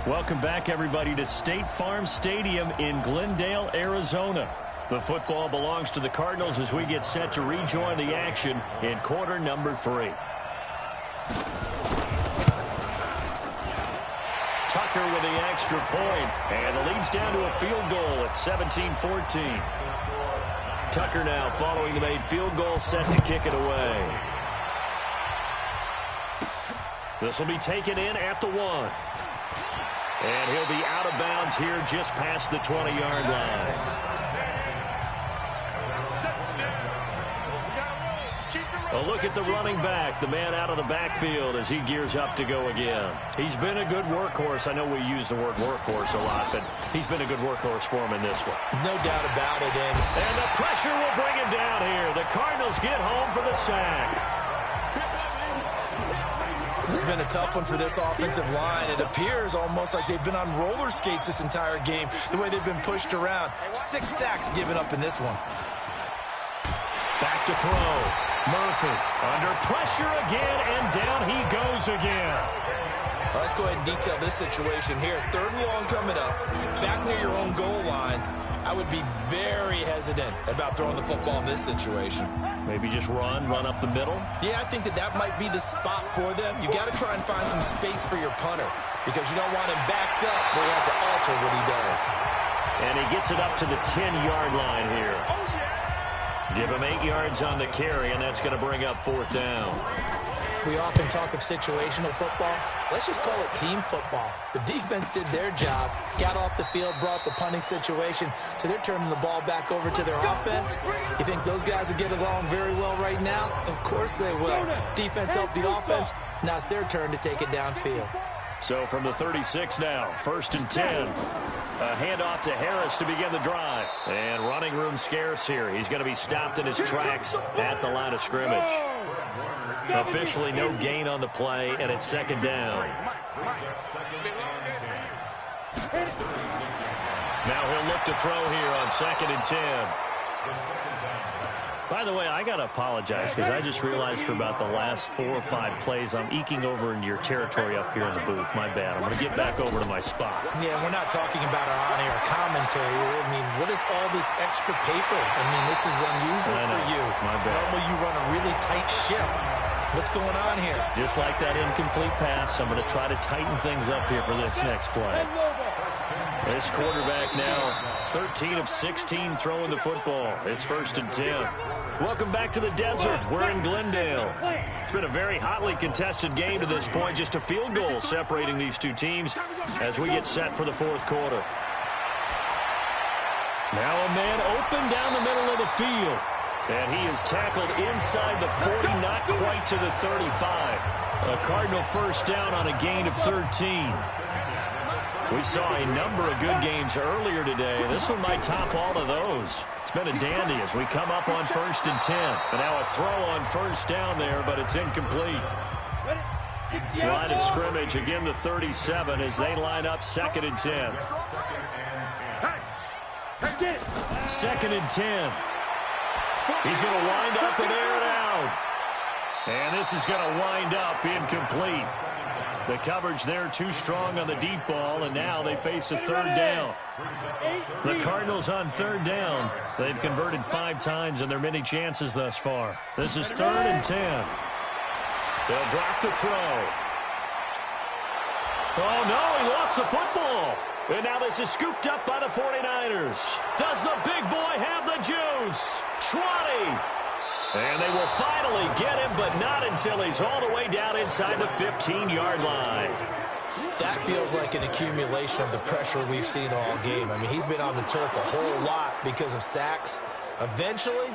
Welcome back, everybody, to State Farm Stadium in Glendale, Arizona. The football belongs to the Cardinals as we get set to rejoin the action in quarter number 3. Tucker with the extra point, and the lead's down to a field goal at 17-14. Tucker now following the made field goal, set to kick it away. This will be taken in at the 1. And he'll be out of bounds here just past the 20-yard line. A look at the running back, the man out of the backfield as he gears up to go again. He's been a good workhorse. I know we use the word workhorse a lot, but he's been a good workhorse for him in this one. No doubt about it. And the pressure will bring him down here. The Cardinals get home for the sack. This has been a tough one for this offensive line. It appears almost like they've been on roller skates this entire game, the way they've been pushed around. 6 sacks given up in this one. Back to throw. Murphy under pressure again, and down he goes again. Let's go ahead and detail this situation here. 3rd and long coming up. Back near your own goal line. I would be very hesitant about throwing the football in this situation. Maybe just run up the middle? Yeah, I think that might be the spot for them. You got to try and find some space for your punter because you don't want him backed up where he has to alter what he does. And he gets it up to the 10-yard line here. Give him 8 yards on the carry, and that's going to bring up 4th down. We often talk of situational football. Let's just call it team football. The defense did their job, got off the field, brought the punting situation, so they're turning the ball back over to their offense. You think those guys will get along very well right now? Of course they will. Defense helped the offense. Now it's their turn to take it downfield. So from the 36 now, 1st and 10. A handoff to Harris to begin the drive. And running room scarce here. He's going to be stopped in his tracks at the line of scrimmage. Officially no gain on the play, and it's 2nd down. Now he'll look to throw here on 2nd and 10. By the way, I got to apologize because I just realized for about the last 4 or 5 plays I'm eking over into your territory up here in the booth. My bad. I'm going to get back over to my spot. Yeah, we're not talking about our on-air commentary. I mean, what is all this extra paper? I mean, this is unusual for you. My bad. Normally you run a really tight ship. What's going on here? Just like that incomplete pass, I'm going to try to tighten things up here for this next play. This quarterback now 13 of 16 throwing the football. It's 1st and 10. Welcome back to the desert. We're in Glendale. It's been a very hotly contested game to this point. Just a field goal separating these two teams as we get set for the 4th quarter. Now a man open down the middle of the field. And he is tackled inside the 40, not quite to the 35. A Cardinal 1st down on a gain of 13. We saw a number of good games earlier today. This one might top all of those. It's been a dandy as we come up on 1st and 10. And now a throw on 1st down there, but it's incomplete. Line of scrimmage, again the 37 as they line up 2nd and 10. 2nd and 10. He's going to wind up and air it out. And this is going to wind up incomplete. The coverage there too strong on the deep ball, and now they face a 3rd down. The Cardinals on 3rd down. They've converted 5 times in their many chances thus far. This is 3rd and 10. They'll drop the throw. Oh, no, he lost the football. And now this is scooped up by the 49ers. Does the big boy have the juice? 20. And they will finally get him, but not until he's all the way down inside the 15-yard line. That feels like an accumulation of the pressure we've seen all game. I mean, he's been on the turf a whole lot because of sacks. Eventually,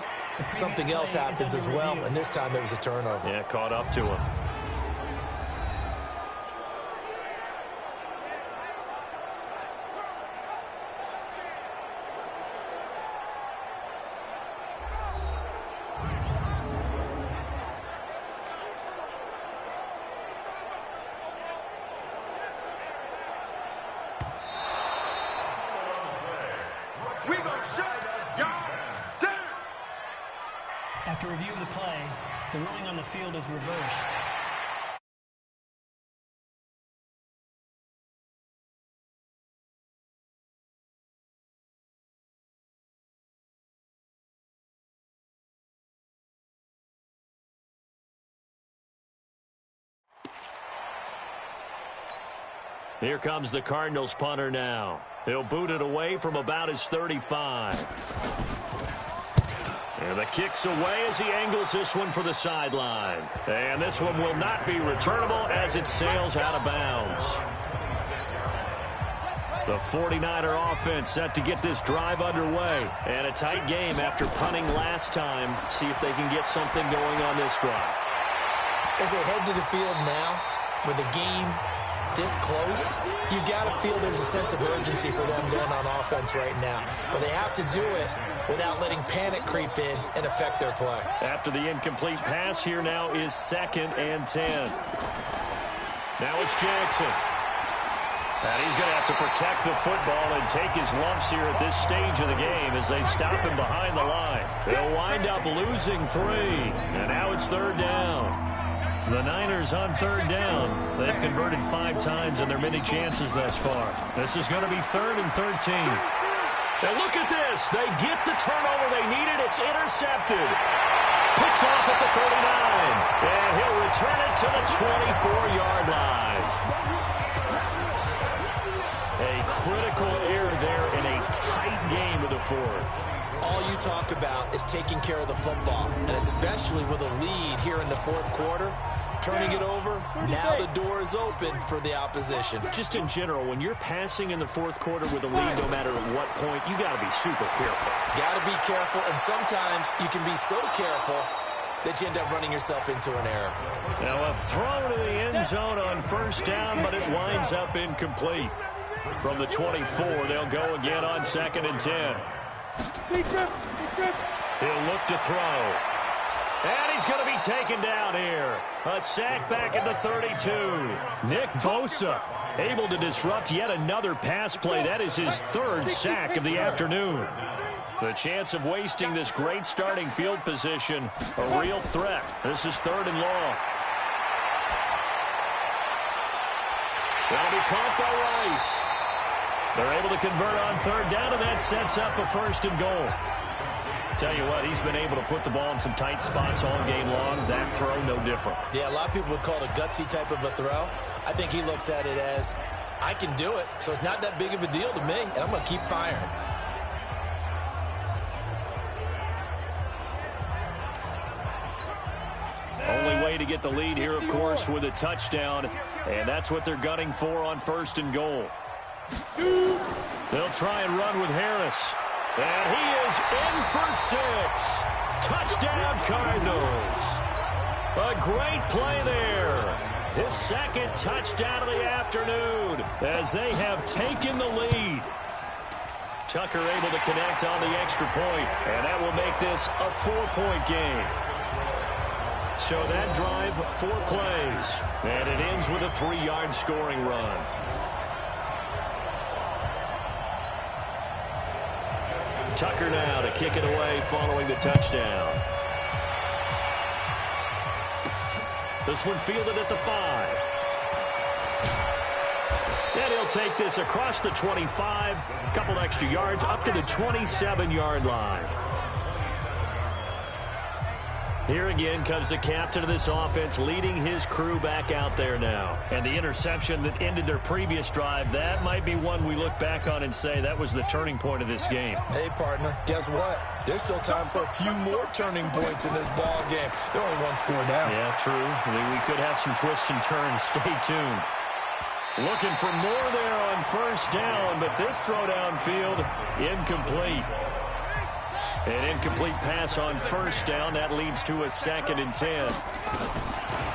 something else happens as well, and this time there was a turnover. Yeah, caught up to him. After review of the play, the ruling on the field is reversed. Here comes the Cardinals punter now. He'll boot it away from about his 35. And the kick's away as he angles this one for the sideline. And this one will not be returnable as it sails out of bounds. The 49er offense set to get this drive underway. And a tight game after punting last time. See if they can get something going on this drive. As they head to the field now, with the game this close, you've got to feel there's a sense of urgency for them going on offense right now. But they have to do it without letting panic creep in and affect their play. After the incomplete pass, here now is 2nd and 10. Now it's Jackson. And he's going to have to protect the football and take his lumps here at this stage of the game as they stop him behind the line. They'll wind up losing 3. And now it's 3rd down. The Niners on 3rd down. They've converted 5 times in their many chances thus far. This is going to be 3rd and 13. Now look at this. They get the turnover they needed. It's intercepted. Picked off at the 39. And he'll return it to the 24-yard line. A critical error there in a tight game of the 4th. All you talk about is taking care of the football, and especially with a lead here in the 4th quarter. Turning it over, now the door is open for the opposition. Just in general, when you're passing in the 4th quarter with a lead, no matter at what point, you got to be super careful. Got to be careful, and sometimes you can be so careful that you end up running yourself into an error. Now a throw to the end zone on 1st down, but it winds up incomplete. From the 24, they'll go again on 2nd and 10. He'll look to throw. And he's going to be taken down here. A sack back at the 32. Nick Bosa able to disrupt yet another pass play. That is his 3rd sack of the afternoon. The chance of wasting this great starting field position, a real threat. This is 3rd and long. That'll be caught by Rice. They're able to convert on 3rd down, and that sets up a 1st and goal. Tell you what, he's been able to put the ball in some tight spots all game long. That throw, no different. Yeah, a lot of people would call it a gutsy type of a throw. I think he looks at it as, I can do it, so it's not that big of a deal to me, and I'm going to keep firing. Only way to get the lead here, of course, with a touchdown, and that's what they're gunning for on 1st and goal. They'll try and run with Harris. And he is in for 6. Touchdown, Cardinals. A great play there. His 2nd touchdown of the afternoon as they have taken the lead. Tucker able to connect on the extra point, and that will make this a 4-point game. So that drive, 4 plays, and it ends with a 3-yard scoring run. Tucker now to kick it away following the touchdown. This one fielded at the 5. And he'll take this across the 25. A couple extra yards up to the 27-yard line. Here again comes the captain of this offense leading his crew back out there now. And the interception that ended their previous drive, that might be one we look back on and say that was the turning point of this game. Hey, partner, guess what? There's still time for a few more turning points in this ball game. They're only 1 score down. Yeah, true. I mean, we could have some twists and turns. Stay tuned. Looking for more there on 1st down, but this throw downfield, incomplete. An incomplete pass on 1st down. That leads to a 2nd and 10.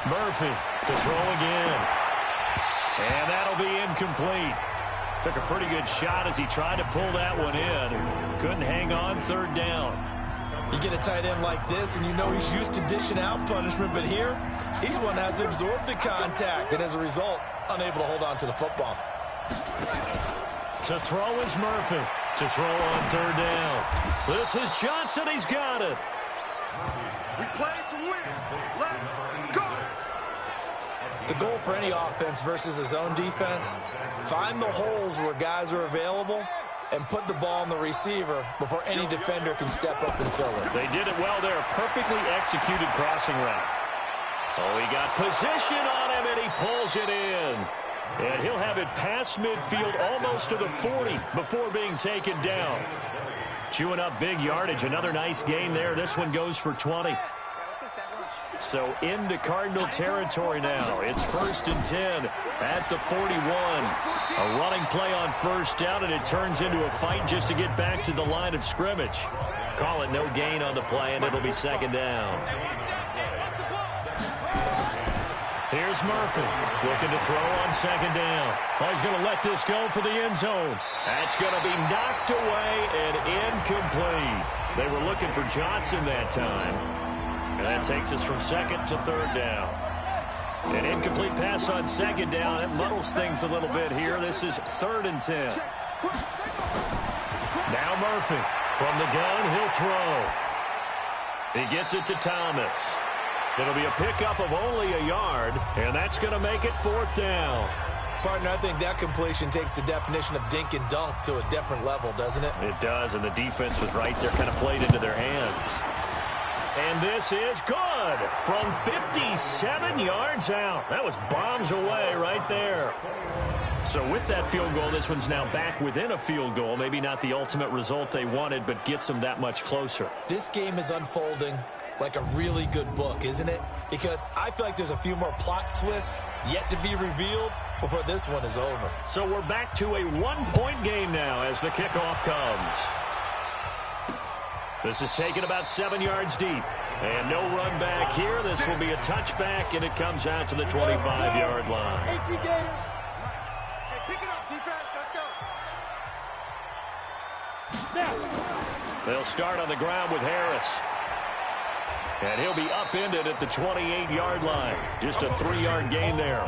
Murphy to throw again. And that'll be incomplete. Took a pretty good shot as he tried to pull that one in. Couldn't hang on 3rd down. You get a tight end like this, and you know he's used to dishing out punishment, but here, he's one that has to absorb the contact, and as a result, unable to hold on to the football. To throw is Murphy. To throw on 3rd down. This is Johnson. He's got it. We play to win. Let's go. The goal for any offense versus his own defense, find the holes where guys are available and put the ball on the receiver before any defender can step up and fill it. They did it well there. Perfectly executed crossing route. Oh, he got position on him, and he pulls it in. And he'll have it past midfield almost to the 40 before being taken down. Chewing up big yardage. Another nice gain there. This one goes for 20. So into Cardinal territory now. It's 1st and 10 at the 41. A running play on first down, and it turns into a fight just to get back to the line of scrimmage. Call it no gain on the play, and it'll be 2nd down. Here's Murphy looking to throw on 2nd down. Oh, he's going to let this go for the end zone. That's going to be knocked away and incomplete. They were looking for Johnson that time. And that takes us from 2nd to 3rd down. An incomplete pass on 2nd down. That muddles things a little bit here. This is 3rd and 10. Now Murphy from the gun. He'll throw. He gets it to Thomas. It'll be a pickup of only a yard, and that's going to make it 4th down. Partner, I think that completion takes the definition of dink and dunk to a different level, doesn't it? It does, and the defense was right there, kind of played into their hands. And this is good from 57 yards out. That was bombs away right there. So with that field goal, this one's now back within a field goal. Maybe not the ultimate result they wanted, but gets them that much closer. This game is unfolding like a really good book, isn't it? Because I feel like there's a few more plot twists yet to be revealed before this one is over. So we're back to a 1-point game now as the kickoff comes. This is taken about 7 yards deep. And no run back here. This will be a touchback, and it comes out to the 25-yard line. Hey, pick it up, defense. Let's go. They'll start on the ground with Harris. And he'll be upended at the 28-yard line. Just a 3-yard gain there.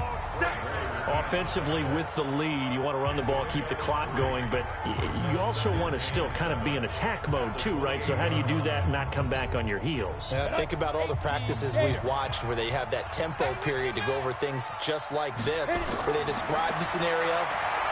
Offensively with the lead, you want to run the ball, keep the clock going, but you also want to still kind of be in attack mode too, right? So how do you do that and not come back on your heels? Think about all the practices we've watched where they have that tempo period to go over things just like this, where they describe the scenario,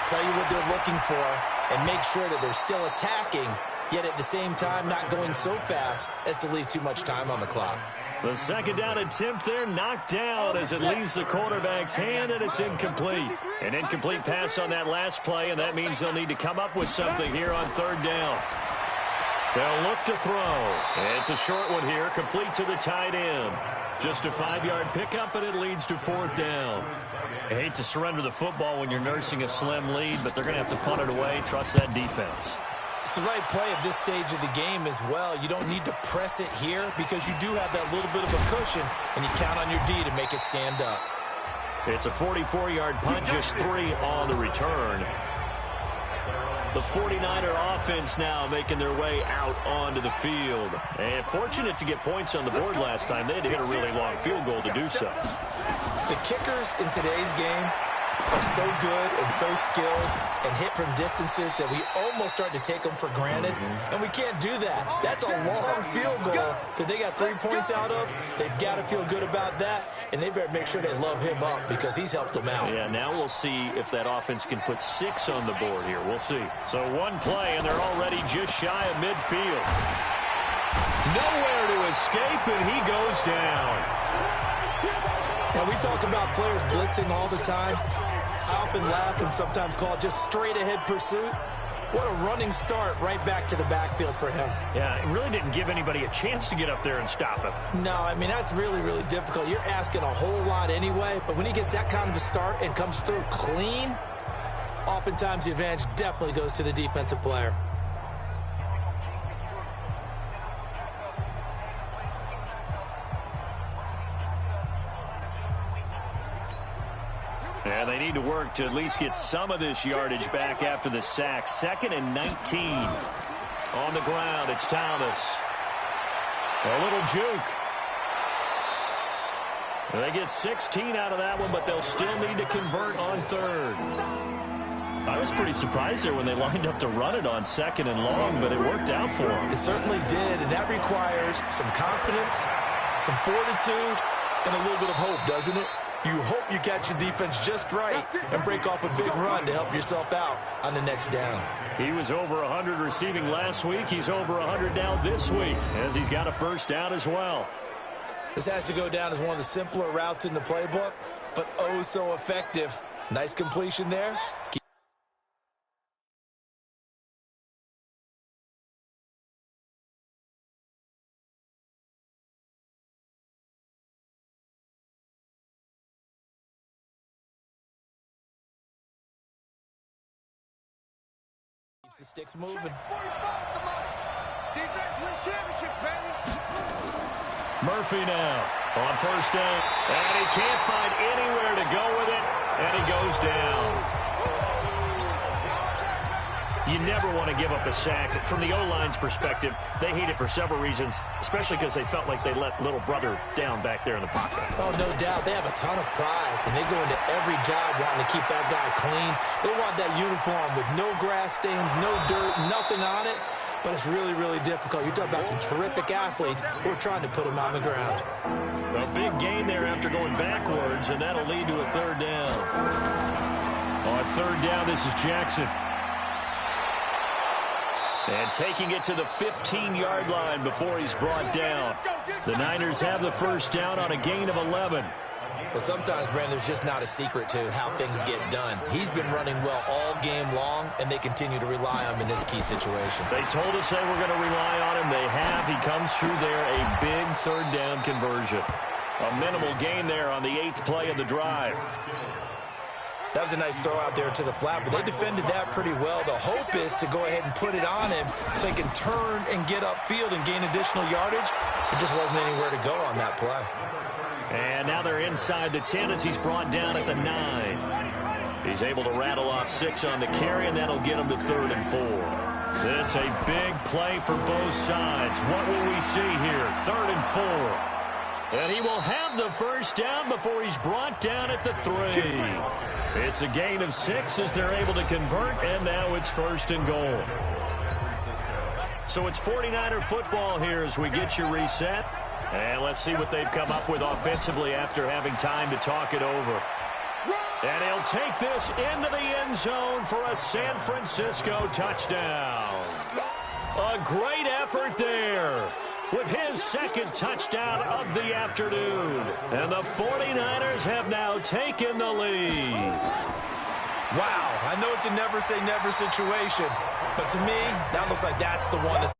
tell you what they're looking for, and make sure that they're still attacking, yet at the same time not going so fast as to leave too much time on the clock. The 2nd down attempt there knocked down as it leaves the quarterback's hand, and it's incomplete. An incomplete pass on that last play, and that means they'll need to come up with something here on 3rd down. They'll look to throw. It's a short one here, complete to the tight end. Just a 5-yard pickup, and it leads to 4th down. I hate to surrender the football when you're nursing a slim lead, but they're going to have to punt it away. Trust that defense. It's the right play at this stage of the game as well. You don't need to press it here because you do have that little bit of a cushion, and you count on your D to make it stand up. It's a 44-yard punt, just 3 on the return. The 49er offense now making their way out onto the field. And fortunate to get points on the board last time. They had to hit a really long field goal to do so. The kickers in today's game are so good and so skilled and hit from distances that we almost start to take them for granted, and we can't do that. That's a long field goal that they got 3 points out of. They've got to feel good about that, and they better make sure they love him up because he's helped them out. Yeah, now we'll see if that offense can put 6 on the board here. We'll see. So one play, and they're already just shy of midfield. Nowhere to escape, and he goes down. Now, we talk about players blitzing all the time. I often laugh and sometimes call it just straight-ahead pursuit. What a running start right back to the backfield for him. Yeah, it really didn't give anybody a chance to get up there and stop him. No, I mean, that's really, really difficult. You're asking a whole lot anyway, but when he gets that kind of a start and comes through clean, oftentimes the advantage definitely goes to the defensive player. Yeah, they need to work to at least get some of this yardage back after the sack. 2nd and 19. On the ground, it's Thomas. A little juke. They get 16 out of that one, but they'll still need to convert on 3rd. I was pretty surprised there when they lined up to run it on 2nd and long, but it worked out for them. It certainly did, and that requires some confidence, some fortitude, and a little bit of hope, doesn't it? You hope you catch your defense just right and break off a big run to help yourself out on the next down. He was over 100 receiving last week. He's over 100 now this week as he's got a 1st down as well. This has to go down as one of the simpler routes in the playbook, but oh so effective Nice completion there. Keeps the sticks moving. Defense wins championships, baby. Murphy now on first down. And he can't find anywhere to go with it. And he goes down. You never want to give up a sack. From the O-line's perspective, they hate it for several reasons, especially because they felt like they let little brother down back there in the pocket. Oh, no doubt. They have a ton of pride, and they go into every job wanting to keep that guy clean. They want that uniform with no grass stains, no dirt, nothing on it. But it's really, really difficult. You're talking about some terrific athletes who are trying to put him on the ground. A big gain there after going backwards, and that'll lead to a third down. On third down, this is Jackson. And taking it to the 15-yard line before he's brought down. The Niners have the first down on a gain of 11. Well, sometimes, Brandon, there's just not a secret to how things get done. He's been running well all game long, and they continue to rely on him in this key situation. They told us they were going to rely on him. They have. He comes through there, a big third down conversion. A minimal gain there on the 8th play of the drive. That was a nice throw out there to the flat, but they defended that pretty well. The hope is to go ahead and put it on him so he can turn and get upfield and gain additional yardage. It just wasn't anywhere to go on that play. And now they're inside the 10 as he's brought down at the 9. He's able to rattle off 6 on the carry, and that'll get him to 3rd and 4. This a big play for both sides. What will we see here? 3rd and 4. And he will have the first down before he's brought down at the 3. It's a gain of 6 as they're able to convert, and now it's 1st and goal. So it's 49er football here as we get you reset. And let's see what they've come up with offensively after having time to talk it over. And he'll take this into the end zone for a San Francisco touchdown. A great effort there with his 2nd touchdown of the afternoon. And the 49ers have now taken the lead. Wow, I know it's a never say never situation, but to me, that looks like that's the one that's